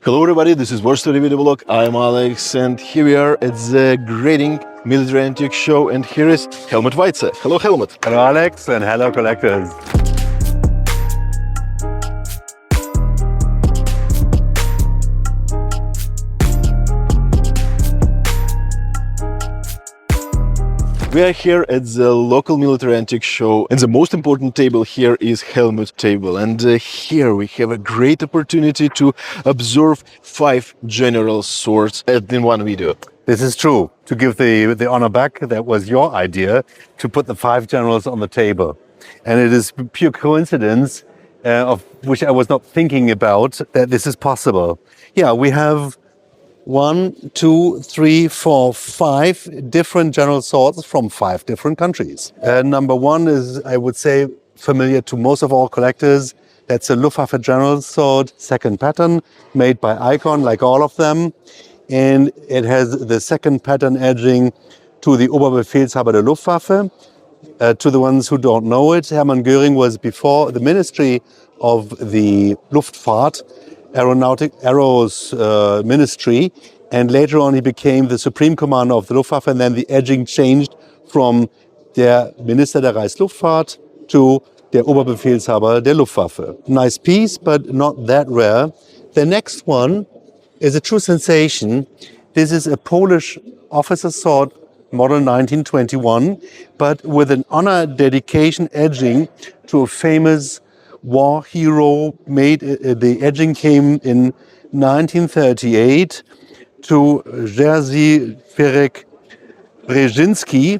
Hello everybody, this is WarStory video blog. I'm Alex and here we are at the grading military antique show and here is Helmut Weitze. Hello Helmut. Hello Alex and hello collectors. We are here at the local military antique show and the most important table here is Helmut table, and here we have a great opportunity to observe 5 general swords in one video. This is true. To give the honor back, that was your idea to put the 5 generals on the table. And it is pure coincidence, of which I was not thinking about, that this is possible. Yeah, we have 1, 2, 3, 4, 5 different general swords from 5 different countries. Number 1 is, I would say, familiar to most of all collectors. That's a Luftwaffe general sword, second pattern, made by Icon, like all of them. And it has the second pattern edging to the Oberbefehlshaber der Luftwaffe. To the ones who don't know it, Hermann Göring was before the Ministry of the Luftfahrt, Aeros Ministry, and later on he became the Supreme Commander of the Luftwaffe, and then the edging changed from der Minister der Reichsluftfahrt to der Oberbefehlshaber der Luftwaffe. Nice piece, but not that rare. The next one is a true sensation. This is a Polish officer sword, model 1921, but with an honor dedication edging to a famous war hero. The edging came in 1938 to Jerzy Ferenc Brzezinski,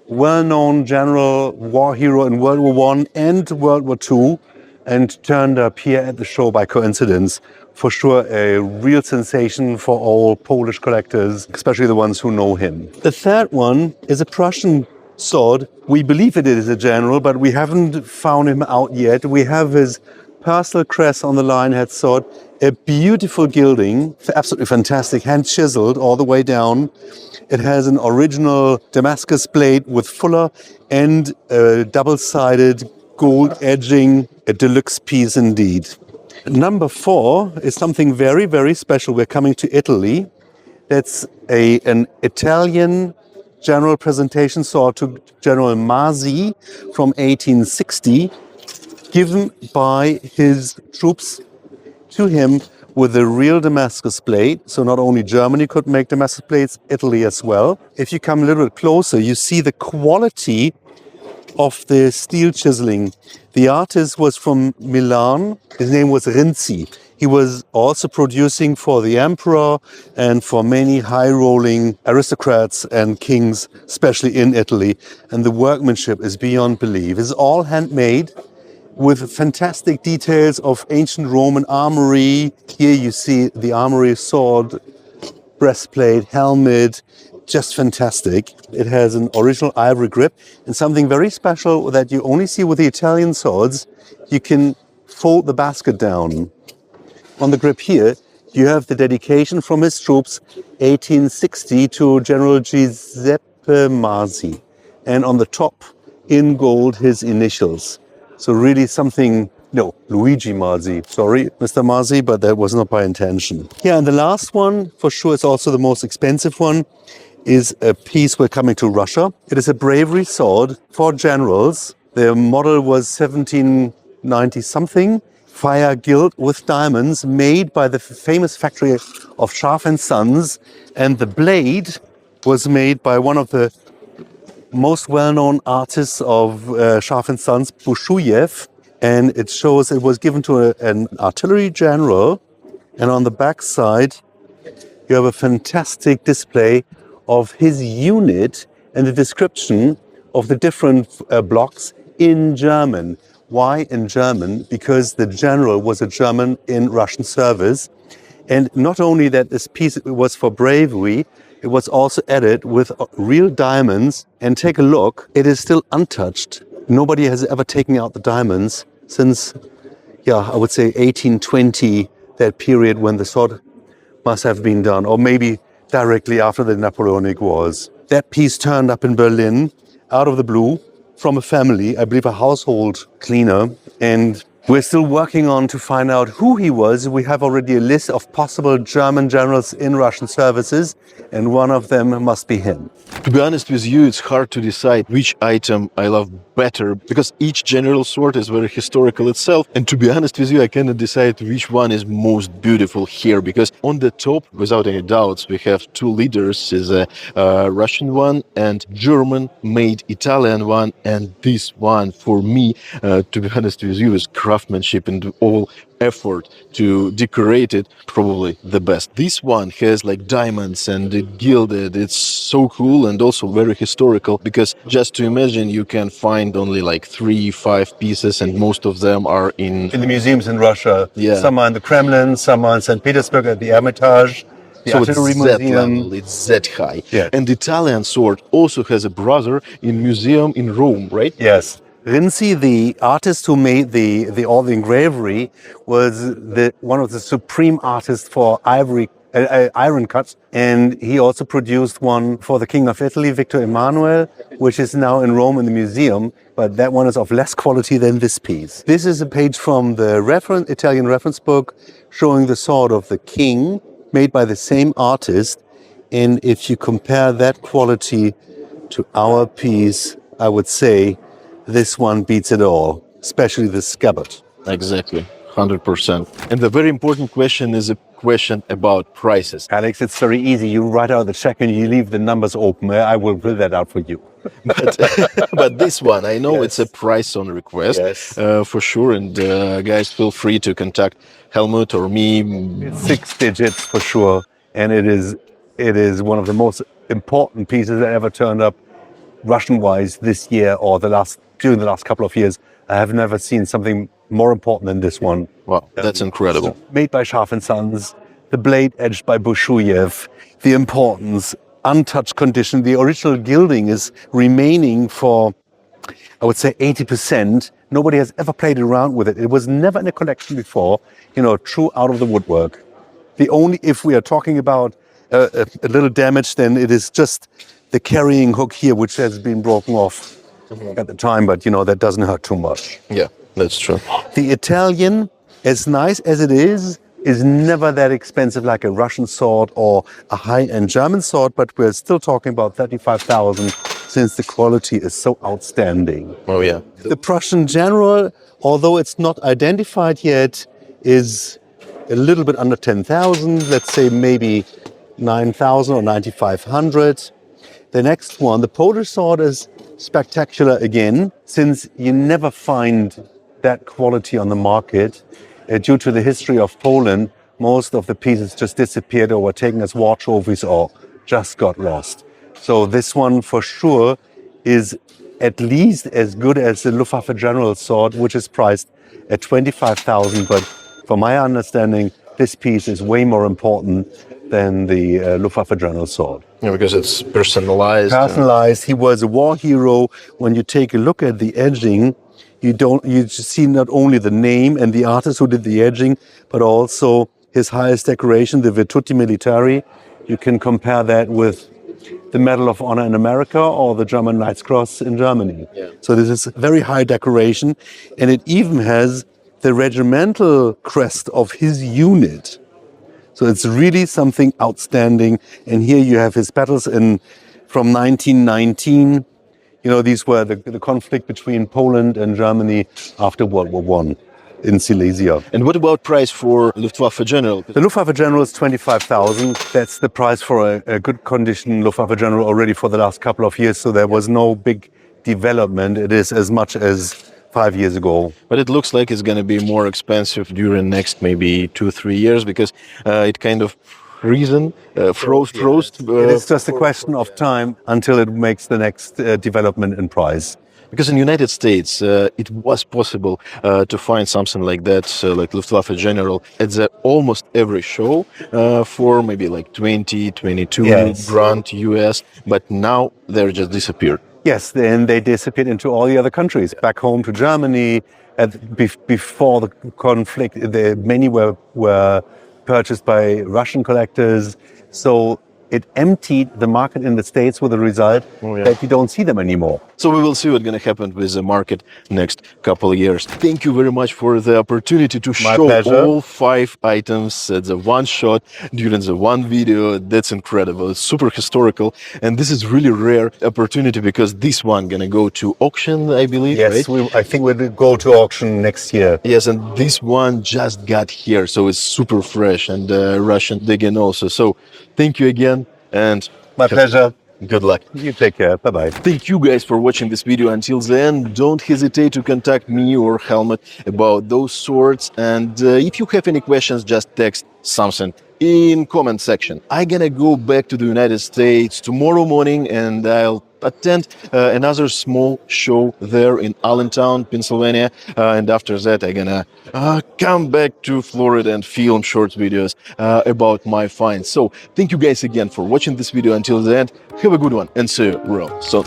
well-known general war hero in World War I and World War II, and turned up here at the show by coincidence. For sure, a real sensation for all Polish collectors, especially the ones who know him. The third one is a Prussian sword. We believe it is a general, but we haven't found him out yet. We have his personal crest on the lionhead sword, a beautiful gilding, absolutely fantastic, hand chiseled all the way down. It has an original Damascus blade with fuller and a double-sided gold edging, a deluxe piece indeed. Number 4 is something very, very special. We're coming to Italy. That's an Italian general presentation sword to General Masi from 1860, given by his troops to him with a real Damascus blade. So not only Germany could make Damascus blades, Italy as well. If you come a little bit closer, you see the quality of the steel chiseling. The artist was from Milan. His name was Rinzi. He was also producing for the emperor and for many high-rolling aristocrats and kings, especially in Italy. And the workmanship is beyond belief. It's all handmade with fantastic details of ancient Roman armory. Here you see the armory sword, breastplate, helmet, just fantastic. It has an original ivory grip and something very special that you only see with the Italian swords. You can fold the basket down. On the grip here, you have the dedication from his troops, 1860, to General Giuseppe Masi. And on the top, in gold, his initials. So really something, no, Luigi Masi. Sorry, Mr. Masi, but that was not by intention. Yeah, and the last one, for sure, is also the most expensive one, is a piece we're coming to Russia. It is a bravery sword for generals. The model was 1790-something. Fire gilt with diamonds, made by the famous factory of Scharf & Sons, and the blade was made by one of the most well-known artists of Scharf & Sons, Bushuyev, and it shows it was given to an artillery general. And on the back side, you have a fantastic display of his unit and the description of the different blocks in German. Why in German? Because the general was a German in Russian service. And not only that this piece was for bravery, it was also added with real diamonds. And take a look, it is still untouched. Nobody has ever taken out the diamonds since, I would say 1820, that period when the sword must have been done, or maybe directly after the Napoleonic Wars. That piece turned up in Berlin out of the blue from a family, I believe a household cleaner, and We're still working on to find out who he was. We have already a list of possible German generals in Russian services, and one of them must be him. To be honest with you, it's hard to decide which item I love better because each general sword is very historical itself. And to be honest with you, I cannot decide which one is most beautiful here because on the top, without any doubts, we have two leaders: is a Russian one and German-made Italian one. And this one, for me, to be honest with you, is craftsmanship and all effort to decorate it, probably the best. This one has like diamonds and it gilded. It's so cool and also very historical because just to imagine, you can find only like 3-5 pieces and most of them are in the museums in Russia. Yeah. Some are in the Kremlin, some are in St. Petersburg at the Hermitage. The so Artillery it's that Museum. level, it's that high. Yeah. And the Italian sword also has a brother in museum in Rome, right? Yes. Rinzi, the artist who made all the engravery, was one of the supreme artists for iron cuts, and he also produced one for the King of Italy, Victor Emmanuel, which is now in Rome in the museum, but that one is of less quality than this piece. This is a page from the Italian reference book showing the sword of the king, made by the same artist, and if you compare that quality to our piece, I would say this one beats it all, especially the scabbard. Exactly, 100%. And the very important question is a question about prices. Alex, it's very easy. You write out the check and you leave the numbers open. I will fill that out for you. But this one, I know Yes. it's a price on request, Yes. for sure. And guys, feel free to contact Helmut or me. It's 6 digits for sure, and it is one of the most important pieces that ever turned up Russian-wise this year or during the last couple of years. I have never seen something more important than this one. Wow, that's incredible. Made by Scharf & Sons, the blade edged by Bushuyev, the importance, untouched condition. The original gilding is remaining for, I would say, 80%. Nobody has ever played around with it. It was never in a collection before, true out of the woodwork. If we are talking about a little damage, then it is just the carrying hook here, which has been broken off at the time, but that doesn't hurt too much. Yeah, that's true. The Italian, as nice as it is never that expensive like a Russian sword or a high-end German sword, but we're still talking about 35,000 since the quality is so outstanding. Oh, yeah. The Prussian general, although it's not identified yet, is a little bit under 10,000, let's say maybe 9,000 or 9,500. The next one, the Polish sword, is spectacular again, since you never find that quality on the market. Due to the history of Poland, most of the pieces just disappeared or were taken as war trophies or just got lost. So this one for sure is at least as good as the Luftwaffe General sword, which is priced at 25,000. But from my understanding, this piece is way more important than the Luftwaffe General sword. Yeah, because it's personalized. Personalized. He was a war hero. When you take a look at the edging, you see not only the name and the artist who did the edging, but also his highest decoration, the Virtuti Militari. You can compare that with the Medal of Honor in America or the German Knight's Cross in Germany. Yeah. So this is a very high decoration, and it even has the regimental crest of his unit. So it's really something outstanding. And here you have his battles from 1919. These were the conflict between Poland and Germany after World War I in Silesia. And what about price for Luftwaffe General? The Luftwaffe General is 25,000. That's the price for a good condition Luftwaffe General already for the last couple of years. So there was no big development. It is as much as 5 years ago. But it looks like it's going to be more expensive during next maybe 2-3 years because it kind of froze. It's just a question of time until it makes the next development in price. Because in the United States, it was possible to find something like that, like Luftwaffe General, at almost every show for maybe like 20, 22 grand US, but now they're just disappeared. Yes, then they disappeared into all the other countries, back home to Germany. Before the conflict, many were purchased by Russian collectors. So it emptied the market in the States with the result that you don't see them anymore. So we will see what's going to happen with the market next couple of years. Thank you very much for the opportunity to show pleasure. all 5 items at the one shot during the one video. That's incredible. It's super historical, and this is really rare opportunity because this one going to go to auction, I believe. Yes, right? I think we'll go to auction next year. Yes, and this one just got here, so it's super fresh and Russian digging also. So thank you again, and My pleasure. good luck. You take care. Bye-bye. Thank you guys for watching this video until the end. Don't hesitate to contact me or Helmut about those swords. And if you have any questions, just text something in comment section. I'm gonna go back to the United States tomorrow morning and I'll attend another small show there in Allentown, Pennsylvania. And after that, I'm gonna come back to Florida and film short videos about my finds. So thank you guys again for watching this video until the end. Have a good one and see you real soon.